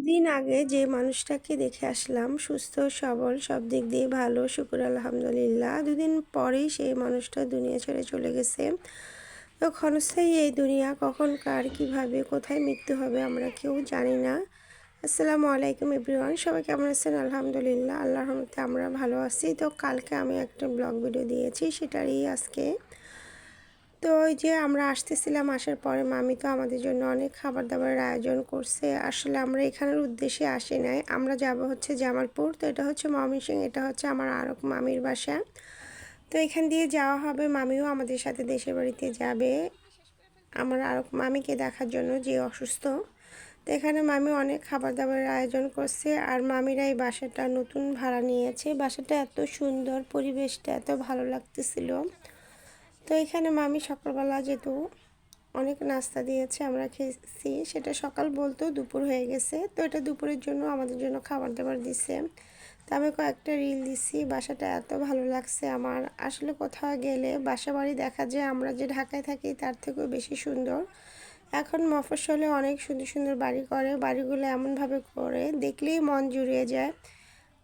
দিন আগে যে মানুষটাকে দেখে আসলাম সুস্থ সবল সব দিক দিয়ে ভালো, শুকুর আলহামদুলিল্লাহ। দুদিন পরেই সেই মানুষটা দুনিয়া ছেড়ে চলে গেছে। তো ক্ষণস্থায়ী এই দুনিয়া কখন কার কীভাবে কোথায় মৃত্যু হবে আমরা কেউ জানি না। আসসালামু আলাইকুম এভরিওয়ান, সবাই কেমন আছেন? আলহামদুলিল্লাহ, আল্লাহর রহমতে আমরা ভালো আছি। তো কালকে আমি একটা ব্লগ ভিডিও দিয়েছি, সেটারই আজকে। তো ওই যে আমরা আসতেছিলাম, আসার পরে মামি তো আমাদের জন্য অনেক খাবার দাবারের আয়োজন করছে। আসলে আমরা এখানের উদ্দেশ্যে আসি নাই, আমরা যাব হচ্ছে জামালপুর। তো এটা হচ্ছে ময়মনসিংহ, এটা হচ্ছে আমার আরক মামির বাসা। তো এখান দিয়ে যাওয়া হবে, মামিও আমাদের সাথে দেশের বাড়িতে যাবে আমার আরক মামিকে দেখার জন্য, যে অসুস্থ। তো এখানে মামি অনেক খাবার দাবারের আয়োজন করছে। আর মামিরা এই বাসাটা নতুন ভাড়া নিয়েছে। বাসাটা এত সুন্দর, পরিবেশটা এত ভালো লাগতেছিল। তো এখানে মামি সকালবেলা যেহেতু অনেক নাস্তা দিয়েছে, আমরা খেয়েছি। সেটা সকাল বলতেও দুপুর হয়ে গেছে। তো এটা দুপুরের জন্য আমাদের জন্য খাবার দাবার দিছে। তো আমি কয়েকটা রিল দিছি। বাসাটা এত ভালো লাগছে আমার। আসলে কোথাও গেলে বাসা বাড়ি দেখা যায় আমরা যে ঢাকায় থাকি তার থেকেও বেশি সুন্দর। এখন মফস্বলে অনেক সুন্দর সুন্দর বাড়ি করে, বাড়িগুলো এমনভাবে করে দেখলেই মন জুড়িয়ে যায়।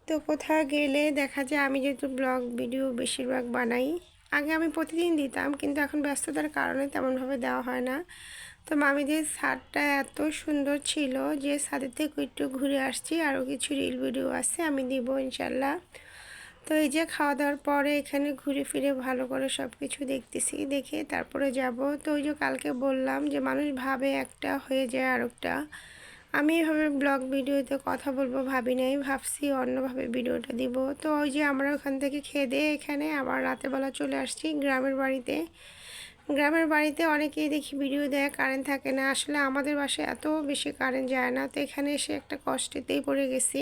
তো কোথাও গেলে দেখা যায়, আমি যেহেতু ব্লগ ভিডিও বেশিরভাগ বানাই, আগে আমি প্রতিদিন দিতাম, কিন্তু এখন ব্যস্ততার কারণে তেমনভাবে দেওয়া হয় না। তো মামিদের ছাদটা এত সুন্দর ছিল যে ছাদের থেকে একটু ঘুরে আসছি। আরও কিছু রিল ভিডিও আছে, আমি দিব ইনশাল্লাহ। তো এই যে খাওয়া দাওয়ার পরে এখানে ঘুরে ফিরে ভালো করে সব কিছু দেখতেছি, দেখে তারপরে যাব। তো ওই যে কালকে বললাম যে মানুষ ভাবে একটা হয়ে যায় আরেকটা। আমি এভাবে ব্লগ ভিডিওতে কথা বলবো ভাবি নাই, ভাবছি অন্যভাবে ভিডিওটা দিব। তো ওই যে আমরা ওখান থেকে খেয়ে দিয়ে এখানে আবার রাতেরবেলা চলে আসছি গ্রামের বাড়িতে। গ্রামের বাড়িতে অনেকেই দেখি ভিডিও দেয়, কারেন্ট থাকে না। আসলে আমাদের বাসায় এত বেশি কারেন্ট যায় না। তো এখানে এসে একটা কষ্টেতেই পড়ে গেছি।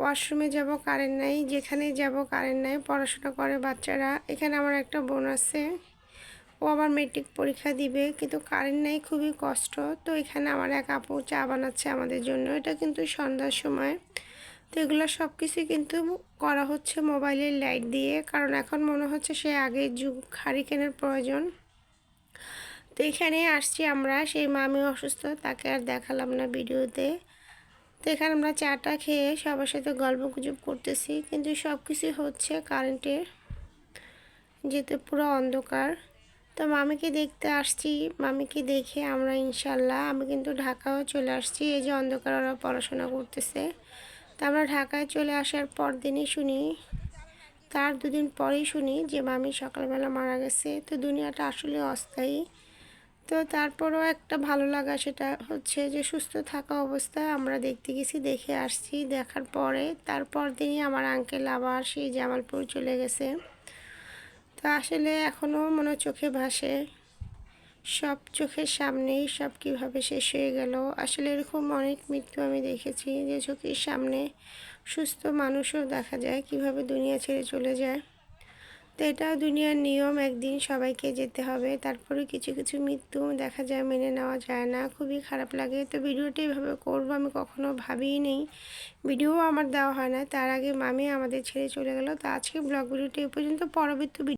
ওয়াশরুমে যাব, কারেন্ট নাই, যেখানে যাব কারেন্ট নাই। পড়াশোনা করে বাচ্চারা। এখানে আমার একটা বোন আছে, ও আবার মেট্রিক পরীক্ষা দিবে, কিন্তু কারেন্ট নেই, খুবই কষ্ট। তো এখানে আমার এক আপু চা বানাচ্ছে আমাদের জন্য, এটা কিন্তু সন্ধ্যার সময়। তো এগুলো সব কিছুই কিন্তু করা হচ্ছে মোবাইলের লাইট দিয়ে, কারণ এখন মনে হচ্ছে সে আগের যুগ, হারিকেনের প্রয়োজন। তো এখানে আসছি আমরা, সেই মামি অসুস্থ, তাকে আর দেখালাম না ভিডিওতে। তো এখানে আমরা চাটা খেয়ে সবার সাথে গল্প গুজব করতেছি, কিন্তু সব কিছুই হচ্ছে কারেন্টের, যেতে পুরো অন্ধকার। তো মামিকে দেখতে আসছি, মামিকে দেখে আমরা ইনশাল্লাহ, আমি কিন্তু ঢাকাও চলে আসছি। এই যে অন্ধকার, ওরা পড়াশোনা করতেছে। তো আমরা ঢাকায় চলে আসার পর দিনই শুনি, তার দুদিন পরেই শুনি যে মামি সকালবেলা মারা গেছে। তো দুনিয়াটা আসলে অস্থায়ী। তো তারপরও একটা ভালো লাগা, সেটা হচ্ছে যে সুস্থ থাকা অবস্থায় আমরা দেখতে গেছি, দেখে আসছি। দেখার পরে তারপর দিনই আমার আঙ্কেল আবার সেই জামালপুর চলে গেছে। তো আসলে এখনও মনে চোখে ভাসে, সব চোখের সামনেই সব কীভাবে শেষ হয়ে গেল। আসলে এরকম অনেক মৃত্যু আমি দেখেছি, যে চোখের সামনে সুস্থ মানুষও দেখা যায় কীভাবে দুনিয়া ছেড়ে চলে যায়। তো এটাও দুনিয়ার নিয়ম, একদিন সবাইকে যেতে হবে। তারপরে কিছু কিছু মৃত্যু দেখা যায় মেনে নেওয়া যায় না, খুবই খারাপ লাগে। তো ভিডিওটা এইভাবে করবো আমি কখনো ভাবিই নেই, ভিডিও আমার দেওয়া হয় না। তার আগে মামি আমাদের ছেড়ে চলে গেল। তো আজকে ব্লগ ভিডিওটা এই পর্যন্ত। পরবর্তী